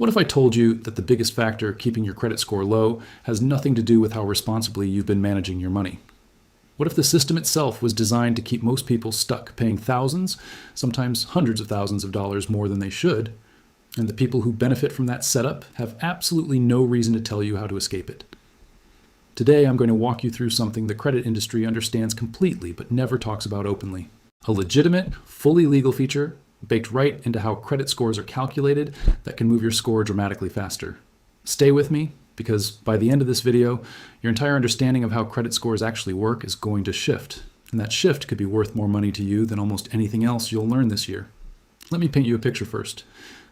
What if I told you that the biggest factor keeping your credit score low has nothing to do with how responsibly you've been managing your money? What if the system itself was designed to keep most people stuck paying thousands, sometimes hundreds of thousands of dollars more than they should, and the people who benefit from that setup have absolutely no reason to tell you how to escape it? Today, I'm going to walk you through something the credit industry understands completely but never talks about openly. A legitimate, fully legal feature baked right into how credit scores are calculated that can move your score dramatically faster. Stay with me, because by the end of this video, your entire understanding of how credit scores actually work is going to shift. And that shift could be worth more money to you than almost anything else you'll learn this year. Let me paint you a picture first.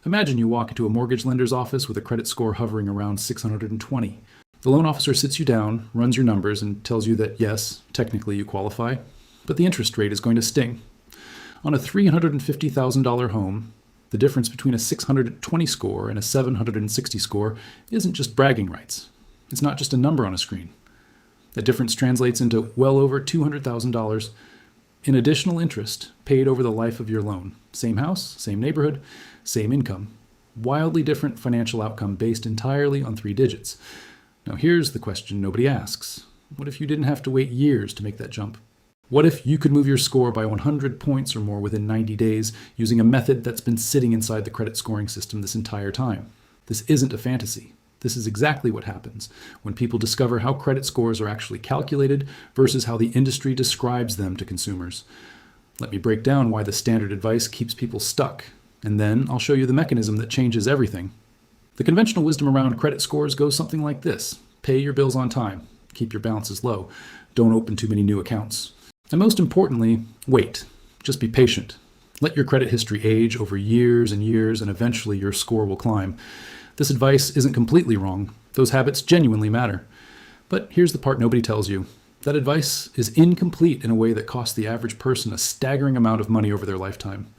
Imagine you walk into a mortgage lender's office with a credit score hovering around 620. The loan officer sits you down, runs your numbers, and tells you that yes, technically you qualify, but the interest rate is going to sting. On a $350,000 home, the difference between a 620 score and a 760 score isn't just bragging rights. It's not just a number on a screen. That difference translates into well over $200,000 in additional interest paid over the life of your loan. Same house, same neighborhood, same income. Wildly different financial outcome based entirely on 3 digits. Now here's the question nobody asks. What if you didn't have to wait years to make that jump? What if you could move your score by 100 points or more within 90 days using a method that's been sitting inside the credit scoring system this entire time? This isn't a fantasy. This is exactly what happens when people discover how credit scores are actually calculated versus how the industry describes them to consumers. Let me break down why the standard advice keeps people stuck, and then I'll show you the mechanism that changes everything. The conventional wisdom around credit scores goes something like this. Pay your bills on time. Keep your balances low. Don't open too many new accounts. And most importantly, wait. Just be patient. Let your credit history age over years and years, and eventually your score will climb. This advice isn't completely wrong. Those habits genuinely matter. But here's the part nobody tells you. That advice is incomplete in a way that costs the average person a staggering amount of money over their lifetime.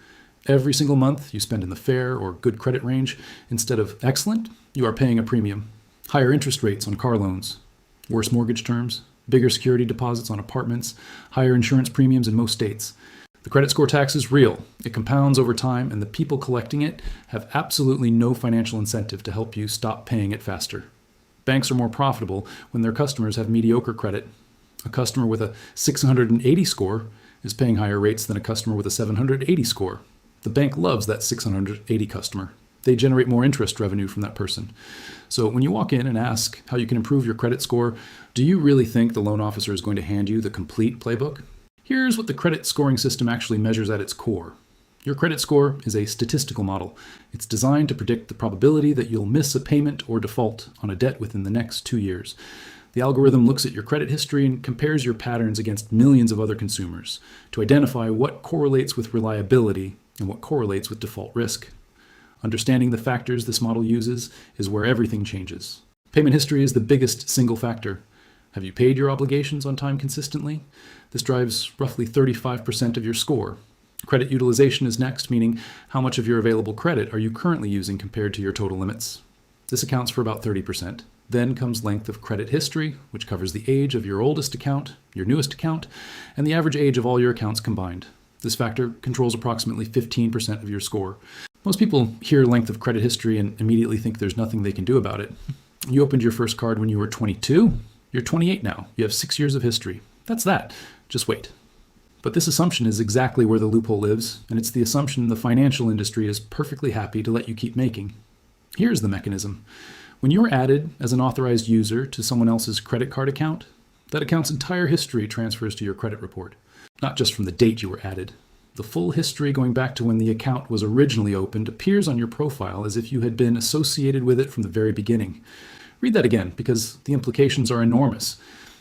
Every single month you spend in the fair or good credit range, instead of excellent, you are paying a premium. Higher interest rates on car loans, worse mortgage terms, bigger security deposits on apartments, higher insurance premiums in most states. The credit score tax is real. It compounds over time, and the people collecting it have absolutely no financial incentive to help you stop paying it faster. Banks are more profitable when their customers have mediocre credit. A customer with a 680 score is paying higher rates than a customer with a 780 score. The bank loves that 680 customer. They generate more interest revenue from that person. So when you walk in and ask how you can improve your credit score, do you really think the loan officer is going to hand you the complete playbook? Here's what the credit scoring system actually measures at its core. Your credit score is a statistical model. It's designed to predict the probability that you'll miss a payment or default on a debt within the next 2 years. The algorithm looks at your credit history and compares your patterns against millions of other consumers to identify what correlates with reliability and what correlates with default risk. Understanding the factors this model uses is where everything changes. Payment history is the biggest single factor. Have you paid your obligations on time consistently? This drives roughly 35% of your score. Credit utilization is next, meaning how much of your available credit are you currently using compared to your total limits? This accounts for about 30%. Then comes length of credit history, which covers the age of your oldest account, your newest account, and the average age of all your accounts combined. This factor controls approximately 15% of your score. Most people hear length of credit history and immediately think there's nothing they can do about it. You opened your first card when you were 22. You're 28 now. You have 6 years of history. That's that. Just wait. But this assumption is exactly where the loophole lives, and it's the assumption the financial industry is perfectly happy to let you keep making. Here's the mechanism. When you're added as an authorized user to someone else's credit card account, that account's entire history transfers to your credit report, not just from the date you were added. The full history going back to when the account was originally opened appears on your profile as if you had been associated with it from the very beginning. Read that again, because the implications are enormous.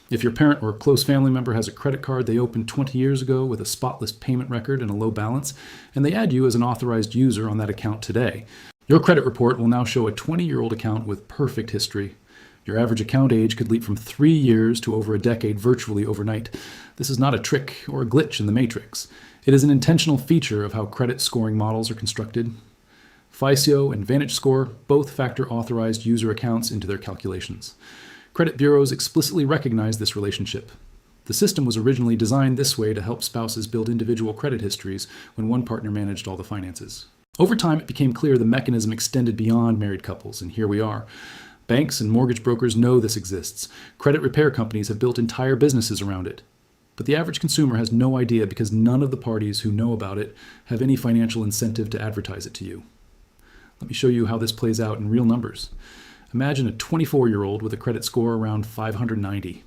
If your parent or close family member has a credit card they opened 20 years ago with a spotless payment record and a low balance, and they add you as an authorized user on that account today, your credit report will now show a 20-year-old account with perfect history. Your average account age could leap from 3 years to over a decade virtually overnight. This is not a trick or a glitch in the matrix. It is an intentional feature of how credit scoring models are constructed. FICO and VantageScore both factor authorized user accounts into their calculations. Credit bureaus explicitly recognize this relationship. The system was originally designed this way to help spouses build individual credit histories when one partner managed all the finances. Over time, it became clear the mechanism extended beyond married couples, and here we are. Banks and mortgage brokers know this exists. Credit repair companies have built entire businesses around it. But the average consumer has no idea because none of the parties who know about it have any financial incentive to advertise it to you. Let me show you how this plays out in real numbers. Imagine a 24-year-old with a credit score around 590.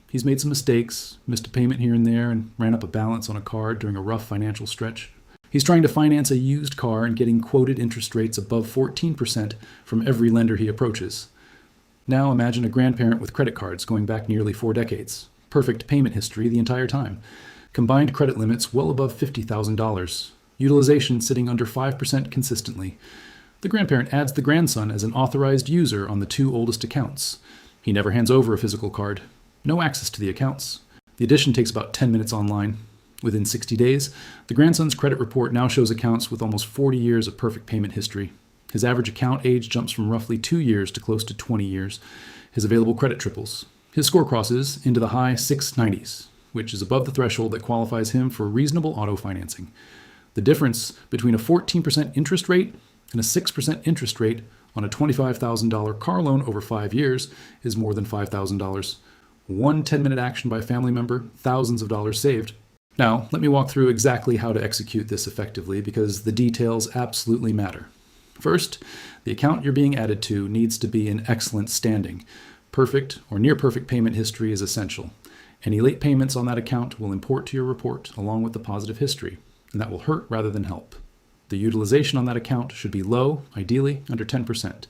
He's made some mistakes, missed a payment here and there, and ran up a balance on a card during a rough financial stretch. He's trying to finance a used car and getting quoted interest rates above 14% from every lender he approaches. Now imagine a grandparent with credit cards going back nearly 4 decades. Perfect payment history the entire time. Combined credit limits well above $50,000. Utilization sitting under 5% consistently. The grandparent adds the grandson as an authorized user on the 2 oldest accounts. He never hands over a physical card. No access to the accounts. The addition takes about 10 minutes online. Within 60 days, the grandson's credit report now shows accounts with almost 40 years of perfect payment history. His average account age jumps from roughly 2 years to close to 20 years. His available credit triples. His score crosses into the high 690s, which is above the threshold that qualifies him for reasonable auto financing. The difference between a 14% interest rate and a 6% interest rate on a $25,000 car loan over 5 years is more than $5,000. One 10-minute action by a family member, thousands of dollars saved. Now, let me walk through exactly how to execute this effectively because the details absolutely matter. First, the account you're being added to needs to be in excellent standing. Perfect or near perfect payment history is essential. Any late payments on that account will import to your report along with the positive history, and that will hurt rather than help. The utilization on that account should be low, ideally under 10%.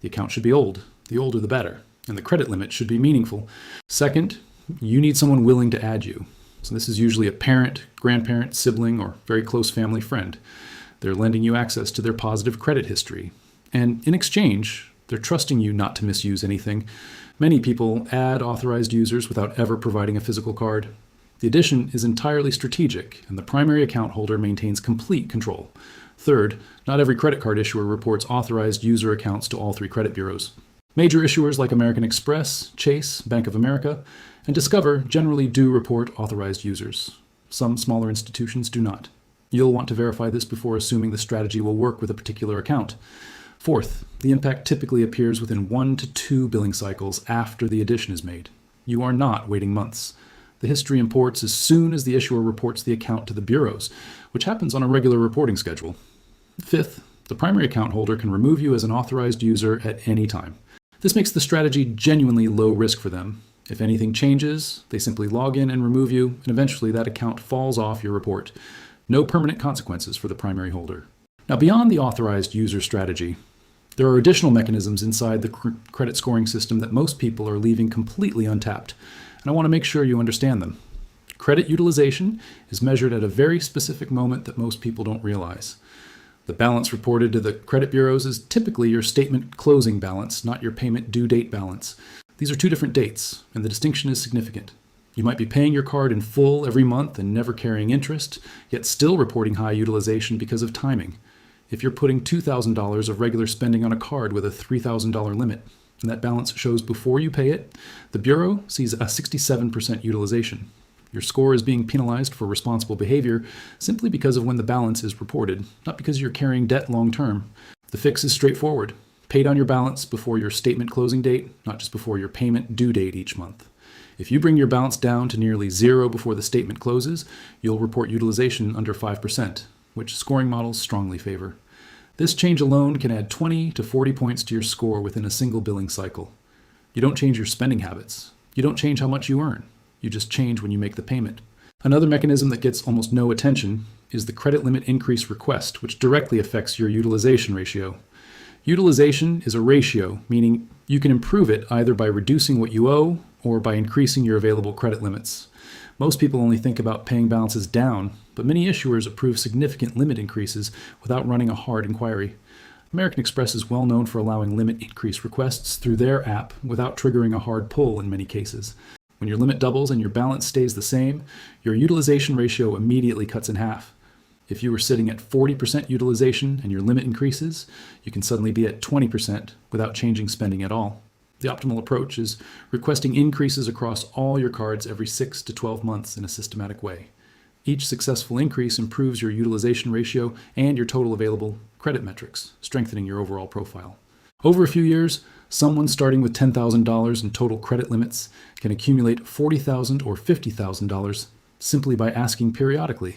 The account should be old. The older the better. And the credit limit should be meaningful. Second, you need someone willing to add you. So this is usually a parent, grandparent, sibling, or very close family friend. They're lending you access to their positive credit history. And in exchange, they're trusting you not to misuse anything. Many people add authorized users without ever providing a physical card. The addition is entirely strategic, and the primary account holder maintains complete control. Third, not every credit card issuer reports authorized user accounts to all 3 credit bureaus. Major issuers like American Express, Chase, Bank of America, and Discover generally do report authorized users. Some smaller institutions do not. You'll want to verify this before assuming the strategy will work with a particular account. Fourth, the impact typically appears within 1 to 2 billing cycles after the addition is made. You are not waiting months. The history imports as soon as the issuer reports the account to the bureaus, which happens on a regular reporting schedule. Fifth, the primary account holder can remove you as an authorized user at any time. This makes the strategy genuinely low risk for them. If anything changes, they simply log in and remove you, and eventually that account falls off your report. No permanent consequences for the primary holder. Now, beyond the authorized user strategy, there are additional mechanisms inside the credit scoring system that most people are leaving completely untapped, and I want to make sure you understand them. Credit utilization is measured at a very specific moment that most people don't realize. The balance reported to the credit bureaus is typically your statement closing balance, not your payment due date balance. These are 2 different dates, and the distinction is significant. You might be paying your card in full every month and never carrying interest, yet still reporting high utilization because of timing. If you're putting $2,000 of regular spending on a card with a $3,000 limit, and that balance shows before you pay it, the bureau sees a 67% utilization. Your score is being penalized for responsible behavior simply because of when the balance is reported, not because you're carrying debt long term. The fix is straightforward. Pay down your balance before your statement closing date, not just before your payment due date each month. If you bring your balance down to nearly 0 before the statement closes, you'll report utilization under 5%, which scoring models strongly favor. This change alone can add 20 to 40 points to your score within a single billing cycle. You don't change your spending habits. You don't change how much you earn. You just change when you make the payment. Another mechanism that gets almost no attention is the credit limit increase request, which directly affects your utilization ratio. Utilization is a ratio, meaning you can improve it either by reducing what you owe or by increasing your available credit limits. Most people only think about paying balances down, but many issuers approve significant limit increases without running a hard inquiry. American Express is well known for allowing limit increase requests through their app without triggering a hard pull in many cases. When your limit doubles and your balance stays the same, your utilization ratio immediately cuts in half. If you were sitting at 40% utilization and your limit increases, you can suddenly be at 20% without changing spending at all. The optimal approach is requesting increases across all your cards every 6 to 12 months in a systematic way. Each successful increase improves your utilization ratio and your total available credit metrics, strengthening your overall profile. Over a few years, someone starting with $10,000 in total credit limits can accumulate $40,000 or $50,000 simply by asking periodically.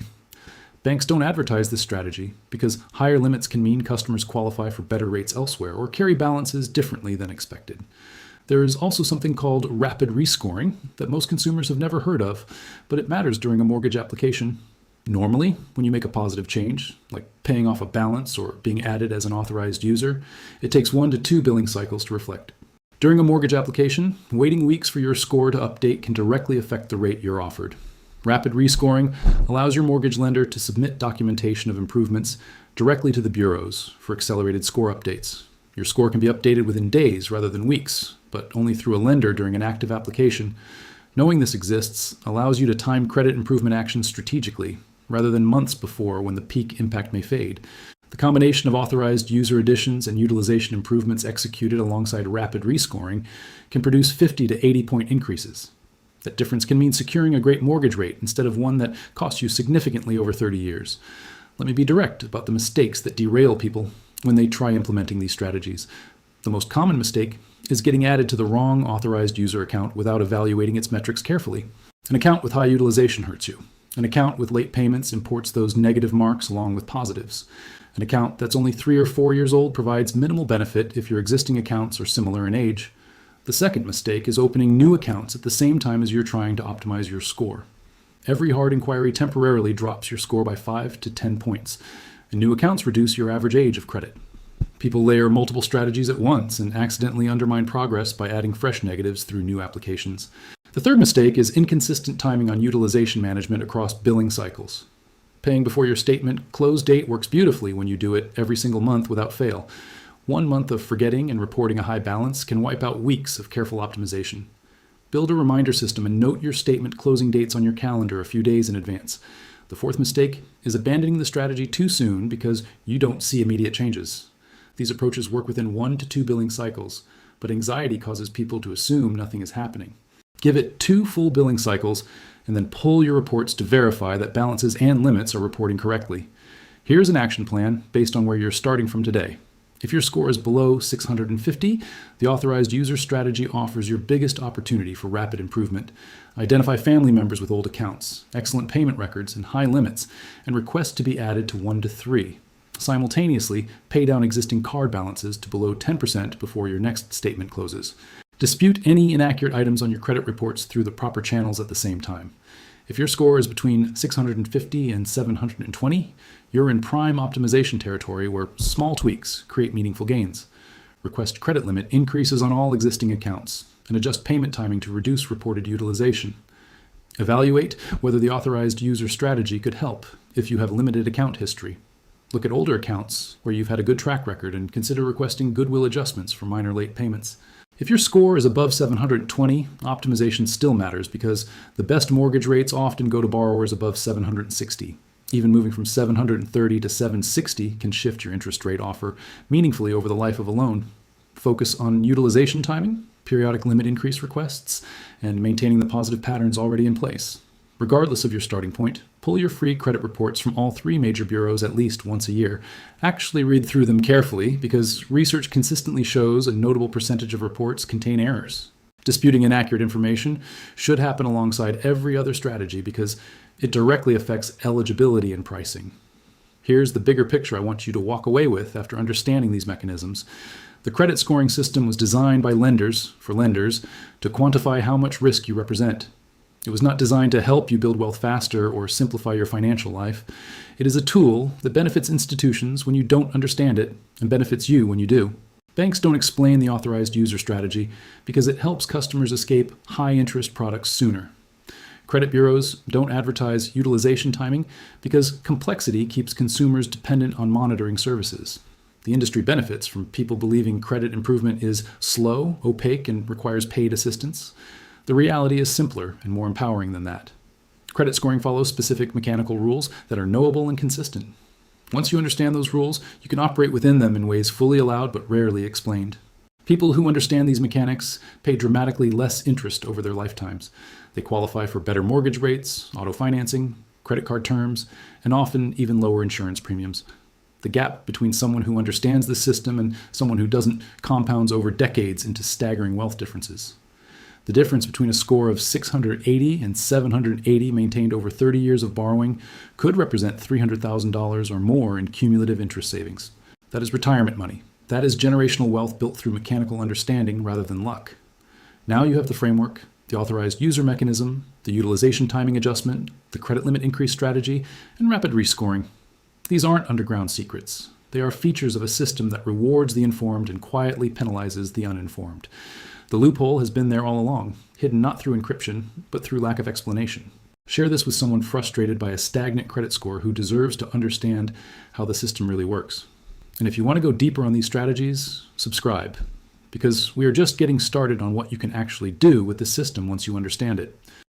Banks don't advertise this strategy because higher limits can mean customers qualify for better rates elsewhere or carry balances differently than expected. There is also something called rapid rescoring that most consumers have never heard of, but it matters during a mortgage application. Normally, when you make a positive change, like paying off a balance or being added as an authorized user, it takes 1 to 2 billing cycles to reflect. During a mortgage application, waiting weeks for your score to update can directly affect the rate you're offered. Rapid rescoring allows your mortgage lender to submit documentation of improvements directly to the bureaus for accelerated score updates. Your score can be updated within days rather than weeks, but only through a lender during an active application. Knowing this exists allows you to time credit improvement actions strategically, rather than months before when the peak impact may fade. The combination of authorized user additions and utilization improvements executed alongside rapid rescoring can produce 50 to 80-point increases. That difference can mean securing a great mortgage rate instead of one that costs you significantly over 30 years. Let me be direct about the mistakes that derail people when they try implementing these strategies. The most common mistake is getting added to the wrong authorized user account without evaluating its metrics carefully. An account with high utilization hurts you. An account with late payments imports those negative marks along with positives. An account that's only 3 or 4 years old provides minimal benefit if your existing accounts are similar in age. The second mistake is opening new accounts at the same time as you're trying to optimize your score. Every hard inquiry temporarily drops your score by 5 to 10 points, and new accounts reduce your average age of credit. People layer multiple strategies at once and accidentally undermine progress by adding fresh negatives through new applications. The third mistake is inconsistent timing on utilization management across billing cycles. Paying before your statement close date works beautifully when you do it every single month without fail. 1 month of forgetting and reporting a high balance can wipe out weeks of careful optimization. Build a reminder system and note your statement closing dates on your calendar a few days in advance. The fourth mistake is abandoning the strategy too soon because you don't see immediate changes. These approaches work within 1 to 2 billing cycles, but anxiety causes people to assume nothing is happening. Give it 2 full billing cycles and then pull your reports to verify that balances and limits are reporting correctly. Here's an action plan based on where you're starting from today. If your score is below 650, the authorized user strategy offers your biggest opportunity for rapid improvement. Identify family members with old accounts, excellent payment records, and high limits, and request to be added to 1 to 3. Simultaneously, pay down existing card balances to below 10% before your next statement closes. Dispute any inaccurate items on your credit reports through the proper channels at the same time. If your score is between 650 and 720, you're in prime optimization territory where small tweaks create meaningful gains. Request credit limit increases on all existing accounts and adjust payment timing to reduce reported utilization. Evaluate whether the authorized user strategy could help if you have limited account history. Look at older accounts where you've had a good track record and consider requesting goodwill adjustments for minor late payments. If your score is above 720, optimization still matters because the best mortgage rates often go to borrowers above 760. Even moving from 730 to 760 can shift your interest rate offer meaningfully over the life of a loan. Focus on utilization timing, periodic limit increase requests, and maintaining the positive patterns already in place. Regardless of your starting point, pull your free credit reports from all 3 major bureaus at least once a year. Actually read through them carefully because research consistently shows a notable percentage of reports contain errors. Disputing inaccurate information should happen alongside every other strategy because it directly affects eligibility and pricing. Here's the bigger picture I want you to walk away with after understanding these mechanisms. The credit scoring system was designed by lenders, for lenders, to quantify how much risk you represent. It was not designed to help you build wealth faster or simplify your financial life. It is a tool that benefits institutions when you don't understand it and benefits you when you do. Banks don't explain the authorized user strategy because it helps customers escape high-interest products sooner. Credit bureaus don't advertise utilization timing because complexity keeps consumers dependent on monitoring services. The industry benefits from people believing credit improvement is slow, opaque, and requires paid assistance. The reality is simpler and more empowering than that. Credit scoring follows specific mechanical rules that are knowable and consistent. Once you understand those rules, you can operate within them in ways fully allowed but rarely explained. People who understand these mechanics pay dramatically less interest over their lifetimes. They qualify for better mortgage rates, auto financing, credit card terms, and often even lower insurance premiums. The gap between someone who understands the system and someone who doesn't compounds over decades into staggering wealth differences. The difference between a score of 680 and 780 maintained over 30 years of borrowing could represent $300,000 or more in cumulative interest savings. That is retirement money. That is generational wealth built through mechanical understanding rather than luck. Now you have the framework, the authorized user mechanism, the utilization timing adjustment, the credit limit increase strategy, and rapid rescoring. These aren't underground secrets. They are features of a system that rewards the informed and quietly penalizes the uninformed. The loophole has been there all along, hidden not through encryption, but through lack of explanation. Share this with someone frustrated by a stagnant credit score who deserves to understand how the system really works. And if you want to go deeper on these strategies, subscribe, because we are just getting started on what you can actually do with the system once you understand it.